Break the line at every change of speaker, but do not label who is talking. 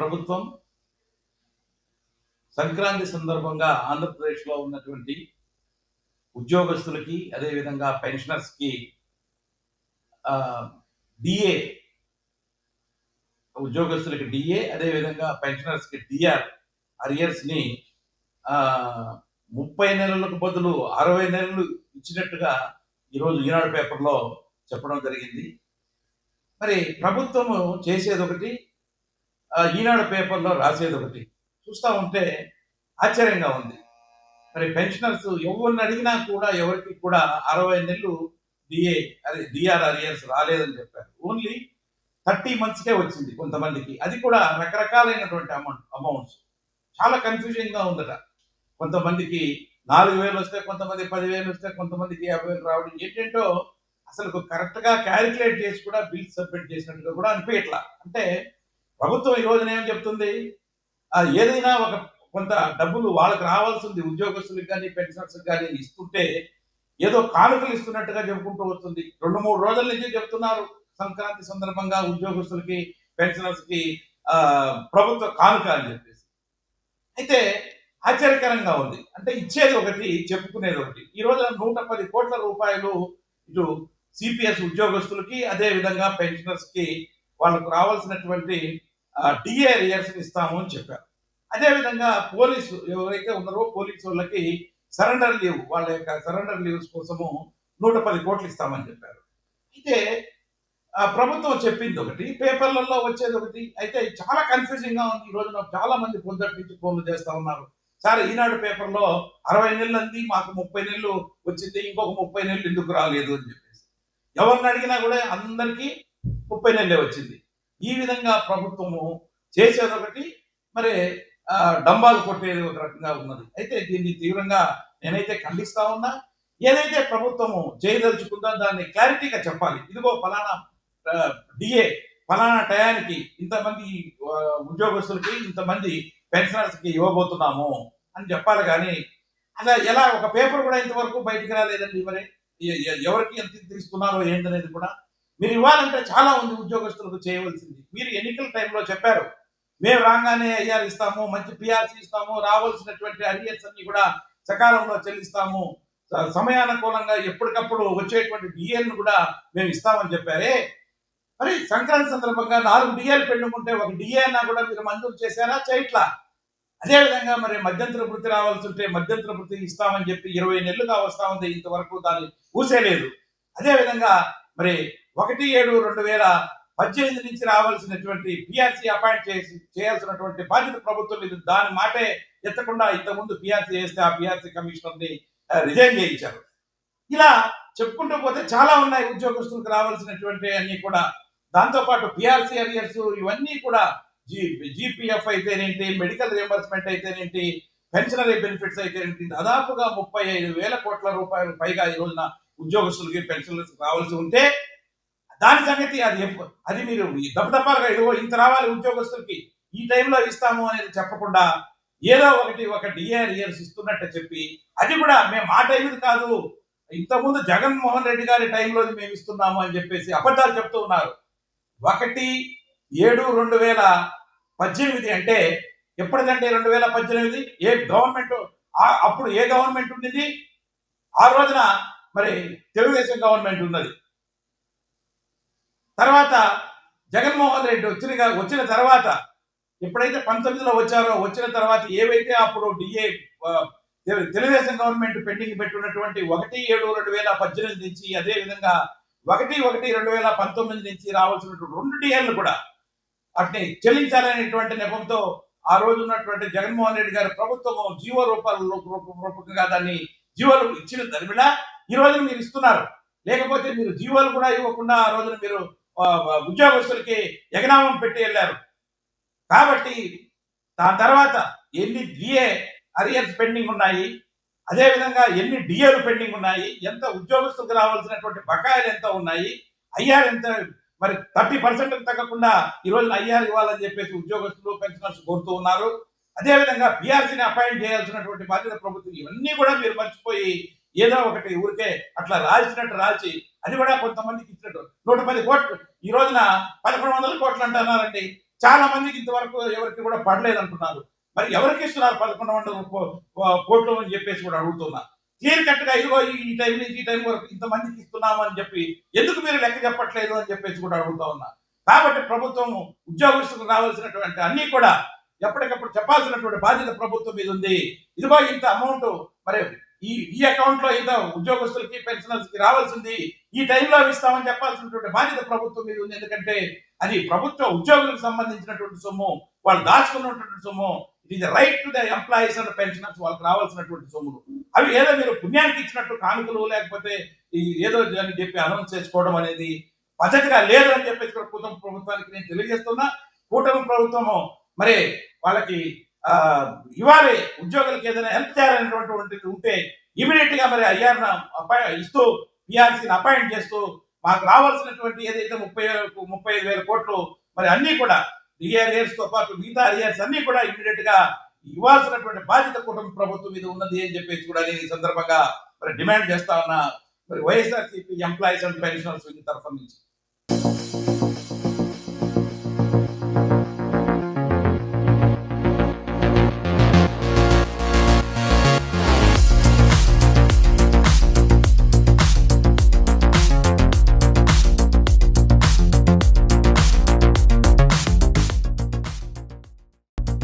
ప్రభుత్వం సంక్రాంతి సందర్భంగా ఆంధ్రప్రదేశ్లో ఉన్నటువంటి ఉద్యోగస్తులకి అదేవిధంగా పెన్షనర్స్కి డిఏ ఉద్యోగస్తులకి డిఏ అదేవిధంగా పెన్షనర్స్కి డిఆర్ అరియర్స్ని 30 నెలలకు బదులు 60 నెలలు ఇచ్చినట్టుగా ఈరోజు ఈనాడు పేపర్లో చెప్పడం జరిగింది. మరి ప్రభుత్వము చేసేది ఒకటి, ఈనాడు పేపర్లో రాసేది ఒకటి చూస్తూ ఉంటే ఆశ్చర్యంగా ఉంది. మరి పెన్షనర్స్ ఎవరిని అడిగినా కూడా ఎవరికి కూడా 60 నెలలు డిఆర్ అరియర్స్ రాలేదని చెప్పారు. ఓన్లీ 30 మంత్స్కే వచ్చింది కొంతమందికి, అది కూడా రకరకాలైనటువంటి అమౌంట్స్. చాలా కన్ఫ్యూజింగ్గా ఉందట. కొంతమందికి 4,000 వస్తే, కొంతమంది 10,000 వస్తే, కొంతమందికి 50,000 రావడం ఏంటంటో అసలు కరెక్ట్గా క్యాలిక్యులేట్ చేసి కూడా బిల్ సబ్మిట్ చేసినట్టుగా కూడా అనిపించట్లా. అంటే ప్రభుత్వం ఈ రోజున ఏం చెప్తుంది, ఏదైనా ఒక కొంత డబ్బులు వాళ్ళకి రావాల్సింది ఉద్యోగస్తులకు కానీ పెన్షనర్స్కి కానీ ఇస్తుంటే ఏదో కానుకలు ఇస్తున్నట్టుగా చెప్పుకుంటూ వస్తుంది. 2-3 రోజుల నుంచి చెప్తున్నారు సంక్రాంతి సందర్భంగా ఉద్యోగస్తులకి పెన్షనర్స్కి ప్రభుత్వ కానుక అని చెప్పేసి. అయితే ఆశ్చర్యకరంగా ఉంది. అంటే ఇచ్చేది ఒకటి, చెప్పుకునేది ఒకటి. ఈ రోజున 110 కోట్ల రూపాయలు ఇటు సిపిఎస్ ఉద్యోగస్తులకి అదే విధంగా పెన్షనర్స్కి వాళ్ళకు రావాల్సినటువంటి డిఏ అరియర్స్ ఇస్తాము అని చెప్పారు. అదేవిధంగా పోలీసు ఎవరైతే ఉన్నారో పోలీసు వాళ్ళకి సరెండర్ లీవ్, వాళ్ళ యొక్క సరెండర్ లీవ్స్ కోసము 110 కోట్లు ఇస్తామని చెప్పారు. అయితే ప్రభుత్వం చెప్పింది ఒకటి, పేపర్లలో వచ్చేది ఒకటి. అయితే చాలా కన్ఫ్యూజింగ్ గా ఉంది. ఈ రోజున చాలా మంది పొద్దుటి నుంచి ఫోన్లు చేస్తా ఉన్నారు. సార్, ఈనాడు పేపర్లో 60 నెలలు అంది, మాకు 30 నెలలు వచ్చింది, ఇంకొక 30 నెలలు ఎందుకు రాలేదు అని చెప్పేసి ఎవరిని అడిగినా కూడా అందరికీ 30 నెలలే వచ్చింది. ఈ విధంగా ప్రభుత్వము చేసేది ఒకటి, మరి డంబాలు కొట్టేది ఒక రకంగా ఉన్నది. అయితే దీన్ని తీవ్రంగా నేనైతే ఖండిస్తా ఉన్నా. ఏదైతే ప్రభుత్వము చేయదలుచుకుందో దాన్ని క్లారిటీగా చెప్పాలి. ఇదిగో ఫలానా డిఏ ఫలానా టయానికి ఇంతమంది ఉద్యోగస్తులకి ఇంతమంది పెన్షనర్స్కి ఇవ్వబోతున్నాము అని చెప్పాలి. కానీ అలా ఎలా ఒక పేపర్ కూడా ఇంతవరకు బయటికి రాలేదండి. మరి ఎవరికి ఎంత ఇస్తున్నారో ఏంటనేది కూడా మీరు ఇవ్వాలంటే చాలా ఉంది ఉద్యోగస్తులకు చేయవలసింది. మీరు ఎన్నికల టైంలో చెప్పారు, మేము రాగానే ఐఆర్ ఇస్తాము, మంచి పిఆర్సీ ఇస్తాము, రావాల్సినటువంటి అరియర్స్ అన్ని కూడా సకాలంలో చెల్లిస్తాము, సమయానుకూలంగా ఎప్పటికప్పుడు వచ్చేటువంటి డిఏలను కూడా మేము ఇస్తామని చెప్పారే. మరి సంక్రాంతి సందర్భంగా 4 డిఏలు పెండింగ్ ఉంటే ఒక డిఏ అన్నా కూడా మీరు మంజూరు చేశారా? చేయట్లా. అదేవిధంగా మరి మధ్యంతర వృత్తి రావాల్సి ఉంటే మధ్యంతర వృత్తి ఇస్తామని చెప్పి 20 నెలలుగా వస్తా ఉంది, ఇంతవరకు దాన్ని ఊసేలేదు. అదేవిధంగా మరి 1/7/2018 నుంచి రావాల్సినటువంటి పిఆర్సీ అపాయింట్ చేయాల్సినటువంటి బాధ్యత ప్రభుత్వం లేదు. దాని మాటే ఎత్తకుండా ఇంతకుముందు పిఆర్సీ చేస్తే ఆ పిఆర్సీ కమిషనర్ని రిజైన్ చేయించారు. ఇలా చెప్పుకుంటూ పోతే చాలా ఉన్నాయి ఉద్యోగస్తులకు రావాల్సినటువంటి అన్ని కూడా. దాంతోపాటు పిఆర్సీ అరియర్స్ ఇవన్నీ కూడా జీపీఎఫ్ అయితేనేంటి, మెడికల్ రియంబర్స్మెంట్ అయితేనేంటి, పెన్షనరీ బెనిఫిట్స్ అయితేనేంటి, దాదాపుగా 35,000 కోట్ల రూపాయలు పైగా ఈ రోజున ఉద్యోగస్తులకి పెన్షనర్స్ రావాల్సి ఉంటే దాని సంగతి అది మీరు దప్పదప్పాలుగా ఇదిగో ఇంత రావాలి ఉద్యోగస్తులకి ఈ టైంలో ఇస్తాము అనేది చెప్పకుండా ఏదో ఒక డిఏ అరియర్స్ ఇస్తున్నట్టు చెప్పి, అది కూడా మేము ఆ టైంది కాదు, ఇంతకుముందు జగన్మోహన్ రెడ్డి గారి టైంలో మేము ఇస్తున్నాము అని చెప్పేసి అబద్ధాలు చెప్తూ ఉన్నారు. 1/7/2018 అంటే ఎప్పటికంటే 2018 ఏ గవర్నమెంట్, అప్పుడు ఏ గవర్నమెంట్ ఉండింది? ఆ రోజున మరి తెలుగుదేశం గవర్నమెంట్ ఉన్నది. తర్వాత జగన్మోహన్ రెడ్డి వచ్చిన తర్వాత ఎప్పుడైతే 19లో వచ్చారో, వచ్చిన తర్వాత ఏవైతే అప్పుడు డిఏ తెలుగుదేశం గవర్నమెంట్ పెండింగ్ పెట్టున్నటువంటి 1/7/2018 నుంచి అదేవిధంగా 1/1/2019 నుంచి రావాల్సినటువంటి 2 డిఏలు కూడా వాటిని చెల్లించాలనేటువంటి నెపంతో ఆ రోజు ఉన్నటువంటి జగన్మోహన్ రెడ్డి గారి ప్రభుత్వము జీవో రూపకంగా దాన్ని జీవోలు ఇచ్చిన దరిమిళ ఈ రోజున మీరు ఇస్తున్నారు. లేకపోతే మీరు జీవోలు కూడా ఇవ్వకుండా ఆ రోజున మీరు ఉద్యోగస్తులకి ఎగనామం పెట్టి వెళ్ళారు. కాబట్టి దాని తర్వాత ఎన్ని డిఏ అరియర్స్ పెండింగ్ ఉన్నాయి, అదేవిధంగా ఎన్ని డిఏలు పెండింగ్ ఉన్నాయి, ఎంత ఉద్యోగస్తులకు రావాల్సినటువంటి బకాయిలు ఎంత ఉన్నాయి, ఐఆర్ ఎంత, మరి 30% తగ్గకుండా ఈ రోజున ఐఆర్ ఇవ్వాలని చెప్పేసి ఉద్యోగస్తులు పెన్షనర్స్ కోరుతూ ఉన్నారు. అదేవిధంగా పిఆర్సీని అపాయింట్ చేయాల్సినటువంటి బాధ్యత ప్రభుత్వం. ఇవన్నీ కూడా మీరు మర్చిపోయి ఏదో ఒకటి ఊరికే అట్లా రాల్చినట్టు రాల్చి, అది కూడా కొంతమందికి ఇచ్చినట్టు 110 కోట్లు ఈ రోజున 1,100 కోట్లు అంటున్నారండి. చాలా మందికి ఇంతవరకు ఎవరికి కూడా పడలేదు అంటున్నారు. మరి ఎవరికి ఇస్తున్నారు 1100 కోట్లు అని చెప్పేసి కూడా అడుగుతున్నా. క్లియర్ కట్ గా ఇదిగో ఈ టైం నుంచి ఈ టైం వరకు ఇంతమందికి ఇస్తున్నాము అని చెప్పి ఎందుకు మీరు లెక్క చెప్పట్లేదు అని చెప్పేసి కూడా అడుగుతా ఉన్నా. కాబట్టి ప్రభుత్వం ఉద్యోగస్తులకు రావాల్సినటువంటి అన్ని కూడా ఎప్పటికప్పుడు చెప్పాల్సినటువంటి బాధ్యత ప్రభుత్వం మీద ఉంది. ఇదిగో ఇంత అమౌంట్ మరి ఈ అకౌంట్ లో ఇంత ఉద్యోగస్తులకి పెన్షనర్స్ కి రావాల్సింది ఈ టైంలో ఇస్తామని చెప్పాల్సినటువంటి బాధ్యత ప్రభుత్వం మీద ఉంది. ఎందుకంటే అది ప్రభుత్వ ఉద్యోగులకు సంబంధించినటువంటి సొమ్ము, వాళ్ళు దాచుకున్నటువంటి సొమ్ము. It is right to the employees and pensioners, వాళ్ళకి రావాల్సినటువంటి సొమ్ములు. అవి ఏదో మీరు పుణ్యానికి ఇచ్చినట్టు కానుకలు లేకపోతే ఏదో అని చెప్పి అనౌన్స్ చేసుకోవడం అనేది పద్ధతిగా లేదు అని చెప్పేసి కూటమి ప్రభుత్వానికి నేను తెలియజేస్తున్నా. కూటమి ప్రభుత్వము మరి వాళ్ళకి ఇవ్వాలి, ఉద్యోగులకు ఏదైనా హెల్ప్ చేయాలనేటువంటి ఉంటే ఇమీడియట్ గా మరి ఐఆర్ ఇస్తూ పిఆర్సీని అపాయింట్ చేస్తూ మాకు రావాల్సినటువంటి ఏదైతే 35,000 కోట్లు మరి అన్ని కూడా డిఆర్ఏర్స్ తో పాటు మిగతా అరియర్స్ అన్ని కూడా ఇమీడియట్ గా ఇవ్వాల్సినటువంటి బాధ్యత కుటుంబ ప్రభుత్వం మీద ఉన్నది అని చెప్పేసి కూడా నేను ఈ సందర్భంగా మరి డిమాండ్ చేస్తా ఉన్నా మరి వైఎస్ఆర్సీపీ ఎంప్లాయీస్ అండ్ పెన్షనర్స్ తరఫు నుంచి.